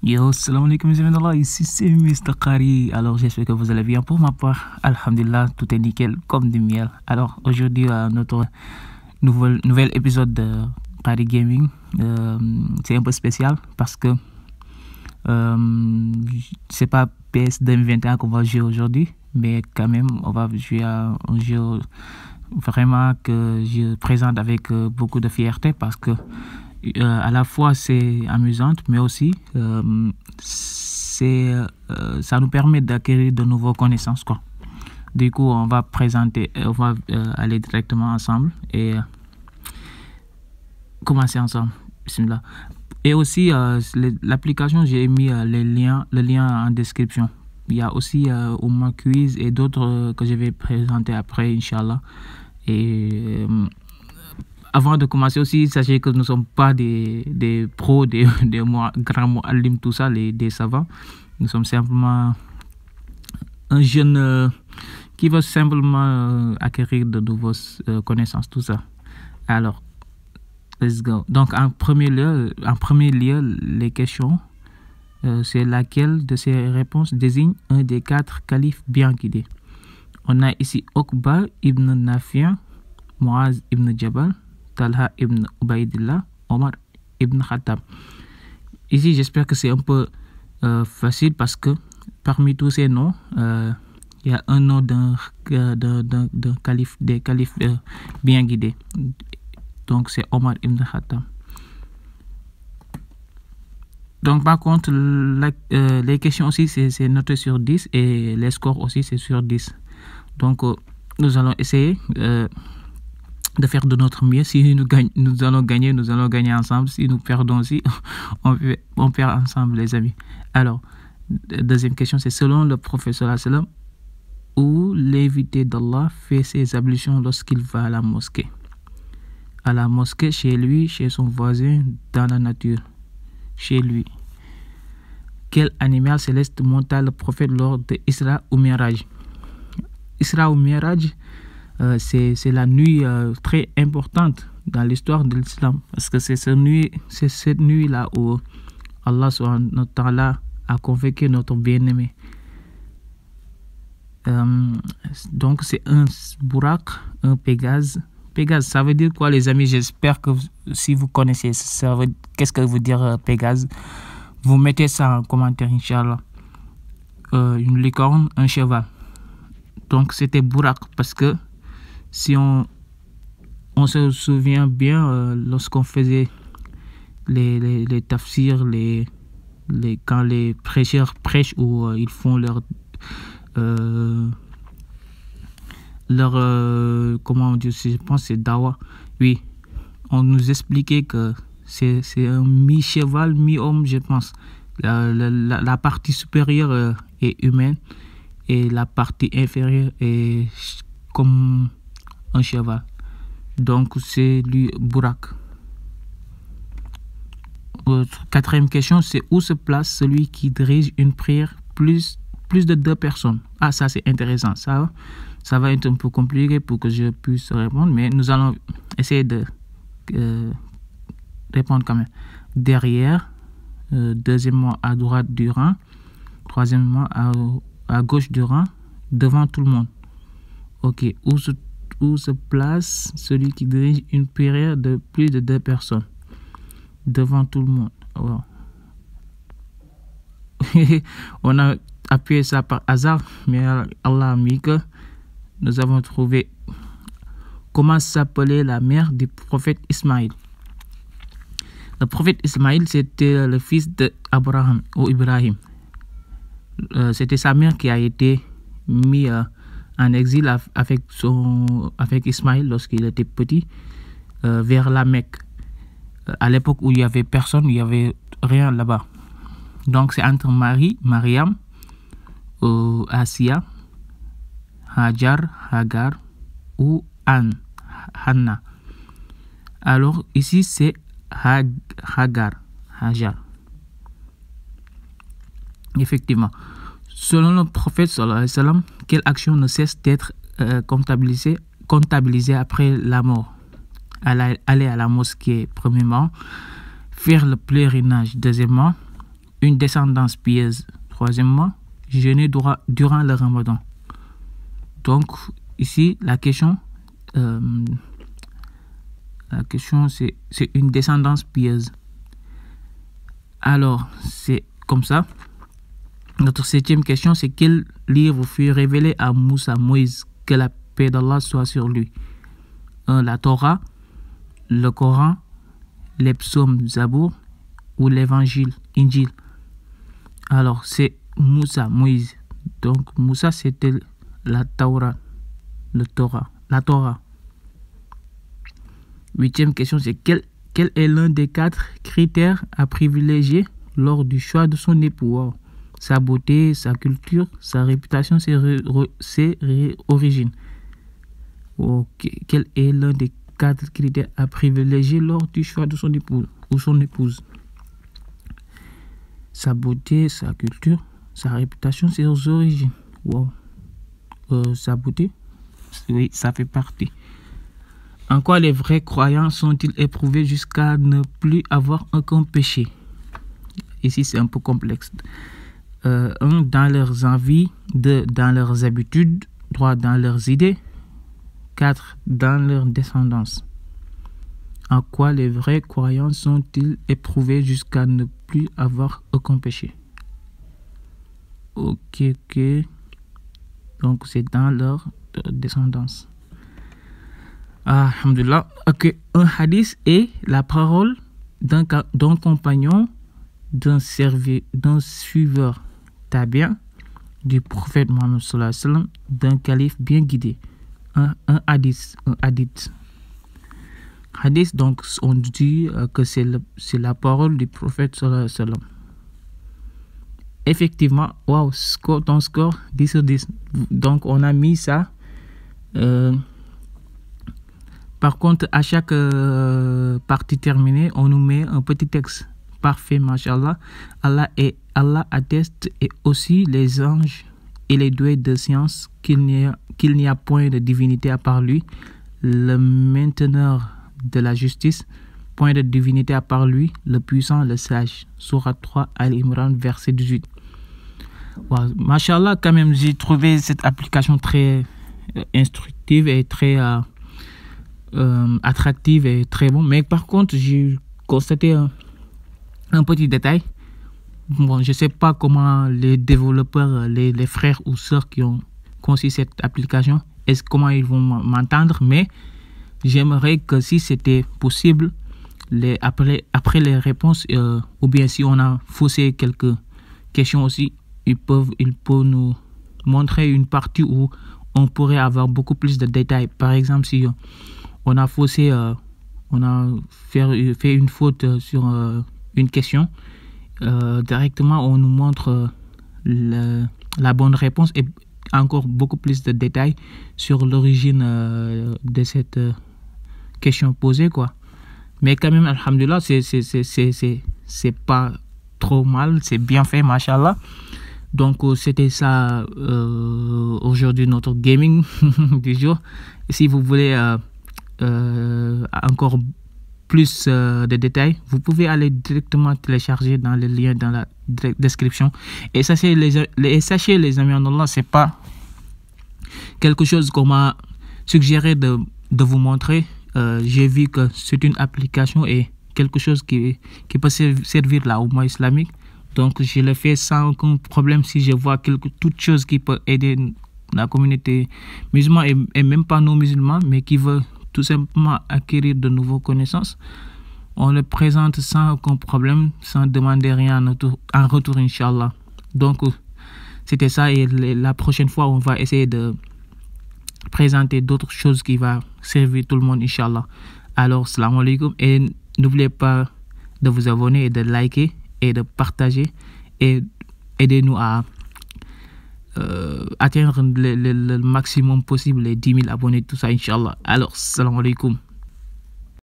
Yo, salam alaikum mes amis d'Allah, ici c'est Mr. Kari. Alors j'espère que vous allez bien. Pour ma part, alhamdulillah, tout est nickel comme du miel. Alors aujourd'hui, notre nouvel épisode de Kari Gaming, c'est un peu spécial parce que c'est pas PS 2021 qu'on va jouer aujourd'hui, mais quand même on va jouer à un jeu vraiment que je présente avec beaucoup de fierté parce que à la fois c'est amusante, mais aussi ça nous permet d'acquérir de nouvelles connaissances, quoi. Du coup, on va aller directement ensemble et commencer ensemble. Bismillah. Et aussi, l'application, j'ai mis le lien en description. Il y a aussi Ouma Quiz et d'autres que je vais présenter après, Inch'Allah. Et avant de commencer aussi, sachez que nous ne sommes pas des pros, des grands mu'allim, tout ça, des savants. Nous sommes simplement un jeune qui veut simplement acquérir de nouvelles connaissances, tout ça. Alors, let's go. Donc, en premier lieu, les questions, c'est laquelle de ces réponses désigne un des 4 califes bien guidés. On a ici Uqba ibn Nafi', Muaz ibn Jabal, Talha ibn Ubaidillah, Omar ibn Khattab. Ici, j'espère que c'est un peu facile parce que parmi tous ces noms, il y a un nom d'un calife, des califes bien guidés. Donc, c'est Omar ibn Khattab. Donc, par contre, les questions aussi, c'est noté sur 10 et les scores aussi, c'est sur 10. Donc, nous allons essayer de faire de notre mieux. Si nous allons gagner ensemble. Si nous perdons aussi, on perd ensemble, les amis. Alors, deuxième question, c'est selon le prophète sallallahu alayhi wa sallam, où l'invité d'Allah fait ses ablutions lorsqu'il va à la mosquée. À la mosquée, chez lui, chez son voisin, dans la nature, chez lui. Quel animal céleste monta le prophète lors de Isra ou Miraj? Isra ou Miraj, c'est la nuit très importante dans l'histoire de l'islam, parce que c'est cette nuit-là où Allah subhanahu wa ta'ala a convoqué notre bien-aimé. Donc c'est un Burak, un Pégase. Pégase, ça veut dire quoi, les amis? J'espère que si vous connaissez, qu'est-ce que veut dire Pégase? Vous mettez ça en commentaire, Inch'Allah. Une licorne, un cheval. Donc c'était Burak, parce que si on se souvient bien, lorsqu'on faisait les tafsirs, quand les prêcheurs prêchent ou ils font leur comment on dit, je pense que c'est dawa. Oui, on nous expliquait que c'est un mi-cheval, mi-homme, je pense. La partie supérieure est humaine et la partie inférieure est comme un cheval. Donc c'est lui, Burak. Quatrième question, c'est où se place celui qui dirige une prière plus de 2 personnes? Ah, ça c'est intéressant. Ça va être un peu compliqué pour que je puisse répondre, mais nous allons essayer de répondre quand même. Derrière, deuxièmement à droite du rang, troisièmement à gauche du rang, devant tout le monde. Ok, où se place celui qui dirige une prière de plus de 2 personnes? Devant tout le monde. Wow. On a appuyé ça par hasard, mais Allah a mis que nous avons trouvé comment s'appelait la mère du prophète Ismaïl. Le prophète Ismaïl, c'était le fils d'Abraham ou Ibrahim. C'était sa mère qui a été mise en exil avec Ismaïl lorsqu'il était petit, vers la Mecque. À l'époque où il n'y avait personne, il n'y avait rien là-bas. Donc c'est entre Mariam, Asiya, Hagar ou Hanna. Alors ici c'est Hajar. Effectivement. Selon le prophète sallallahu alayhi wa sallam, quelle action ne cesse d'être comptabilisée après la mort? Aller à la mosquée, premièrement. Faire le pèlerinage, deuxièmement. une descendance pieuse. Troisièmement, jeûner durant le Ramadan. Donc, ici, la question c'est une descendance pieuse. Alors, c'est comme ça. Notre 7e question, c'est quel livre fut révélé à Moussa, Moïse, que la paix d'Allah soit sur lui? 1. La Torah, le Coran, les psaumes, Zabour ou l'évangile, Injil. Alors, c'est Moussa, Moïse. Donc, Moussa, c'était la Torah. La Torah. 8e question, c'est quel est l'un des 4 critères à privilégier lors du choix de son époux? Wow. Sa beauté, sa culture, sa réputation, ses origines. Okay. Quel est l'un des 4 critères à privilégier lors du choix de son époux ou son épouse? Sa beauté, sa culture, sa réputation, ses origines. Wow. Sa beauté, oui, ça fait partie. En quoi les vrais croyants sont-ils éprouvés jusqu'à ne plus avoir aucun péché? Ici, c'est un peu complexe. 1. Dans leurs envies. 2. Dans leurs habitudes. 3. Dans leurs idées. 4. Dans leur descendance. En quoi les vrais croyants sont-ils éprouvés jusqu'à ne plus avoir aucun péché? Ok. Donc, c'est dans leur descendance. Alhamdulillah. Ok. Un hadith est la parole d'un compagnon, d'un suiveur tabien du prophète Mohammed sallallahu alayhi wa sallam, d'un calife bien guidé. Un hadith. Hadith, donc, on dit que c'est la parole du prophète sallallahu alayhi wa sallam. Effectivement, wow, ton score 10 sur 10. Donc, on a mis ça. Par contre, à chaque partie terminée, on nous met un petit texte. Parfait, mashallah. Allah atteste, et aussi les anges et les doués de science, qu'il n'y a point de divinité à part lui, le mainteneur de la justice, point de divinité à part lui, le puissant, le sage. Sourate 3, Al-Imran, verset 18. Wow. Mashallah, quand même, j'ai trouvé cette application très instructive et très attractive et très bon. Mais par contre, j'ai constaté un petit détail. Bon, je ne sais pas comment les développeurs, les frères ou sœurs qui ont conçu cette application, comment ils vont m'entendre, mais j'aimerais que si c'était possible, après les réponses, ou bien si on a faussé quelques questions aussi, ils peuvent nous montrer une partie où on pourrait avoir beaucoup plus de détails. Par exemple, si on a faussé, on a fait une faute sur une question, directement on nous montre la bonne réponse et encore beaucoup plus de détails sur l'origine de cette question posée, quoi. Mais quand même, alhamdulillah, c'est pas trop mal, c'est bien fait, mashallah. Donc c'était ça aujourd'hui, notre gaming du jour. Si vous voulez encore plus de détails, vous pouvez aller directement télécharger dans le lien dans la description. Et sachez les amis en Allah, c'est pas quelque chose qu'on m'a suggéré de vous montrer. J'ai vu que c'est une application et quelque chose qui peut servir la Oumma islamique. Donc je le fais sans aucun problème si je vois toute chose qui peut aider la communauté musulmane et même pas non musulmans, mais qui veut tout simplement acquérir de nouvelles connaissances. On le présente sans aucun problème, sans demander rien en retour, Inch'Allah. Donc, c'était ça. Et la prochaine fois, on va essayer de présenter d'autres choses qui vont servir tout le monde, Inch'Allah. Alors, salam alaikum. Et n'oubliez pas de vous abonner et de liker et de partager. Et aidez-nous à atteindre le maximum possible, les 10 000 abonnés, tout ça, Inch'Allah. Alors, salam alaikum.